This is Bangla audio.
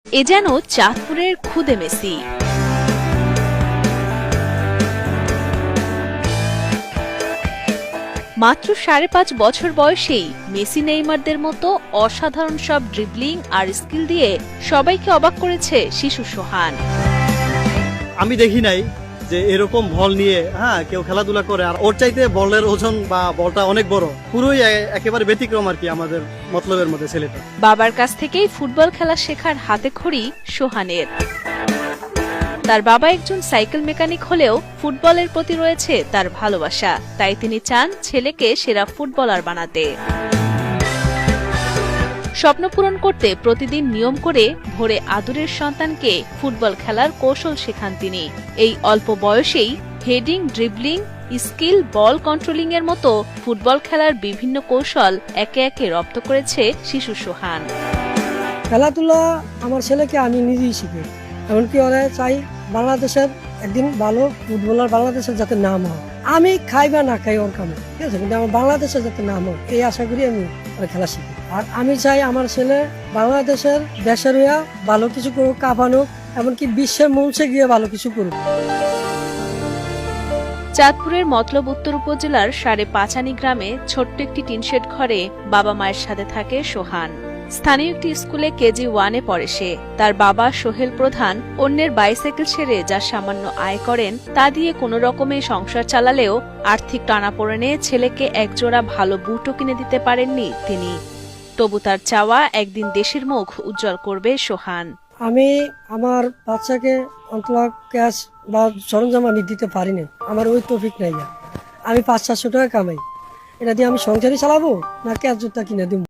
এ যেন চাঁদপুরের খুদে মেসি। মাত্র ৫.৫ বছর বয়সেই মেসি নেইমারদের মতো অসাধারণ সব ড্রিবলিং আর স্কিল দিয়ে সবাইকে অবাক করেছে শিশু সোহান। আমি দেখি নাই যে এরকম বল নিয়ে কেউ খেলাধুলা করে, আর ওর চাইতে বলের ওজন বা বলটা অনেক বড়, পুরোই একেবারে ব্যতিক্রম আর কি আমাদের মতলবের মধ্যে ছেলেটা। বাবার কাছ থেকেই ফুটবল খেলা শেখার হাতেখড়ি সোহানের। তার বাবা একজন সাইকেল মেকানিক হলেও ফুটবলের প্রতি রয়েছে তার ভালোবাসা, তাই তিনি চান ছেলেকে সেরা ফুটবলার বানাতে। স্বপ্ন পূরণ করতে প্রতিদিন নিয়ম করে ভোরে আদরের সন্তানকে ফুটবল খেলার কৌশল শেখান তিনি। এই অল্প বয়সেই হেডিং, ড্রিবলিং, স্কিল, বল কন্ট্রোলিং এর মতো ফুটবল খেলার বিভিন্ন কৌশল একে একে রপ্ত করেছে শিশু সোহান। খেলাধুলা আমার ছেলেকে আমি নিজেই শিখি, এমনকি ওরা চাই বাংলাদেশের একদিন ভালো ফুটবলার, বাংলাদেশের যাতে নাম হয়। আমি খাই বা না খাই ওর কামে, ঠিক আছে, কিন্তু আমার বাংলাদেশের যাতে নাম হয় এই আশা করি আমি খেলা শিখি। আর আমি চাই আমার ছেলে বাংলাদেশের দেশের হইয়া ভালো কিছু করুক, কাঁপানুক, এমনকি বিশ্বের মঞ্চে গিয়ে ভালো কিছু করুক। চাঁদপুরের মতলব উত্তর উপজেলার ৫.৫ গ্রামে ছোট্ট একটি টিনশেড ঘরে বাবা মায়ের সাথে থাকে সোহান। স্থানীয় একটি স্কুলে কেজি 1-এ পড়ে সে। তার বাবা সোহেল প্রধান অন্যের বাইসাইকেল ছেড়ে যা সামান্য আয় করেন তা দিয়ে কোনো রকমে সংসার চালালেও আর্থিক টানাপোড়েনে ছেলেকে একজোড়া ভালো বুটও কিনে দিতে পারেননি তিনি। তবু তার চাওয়া একদিন দেশের মুখ উজ্জ্বল করবে সোহান। আমি আমার বাচ্চাকে অন্তত ক্যাশ বা সরঞ্জাম আমি দিতে পারি না, আমার ওই তৌফিক নাই। আমি ৫০০-৭০০ টাকা কামাই, এটা দিয়ে আমি সংসারই চালাবো না ক্যাশ জুতা কিনে দিব।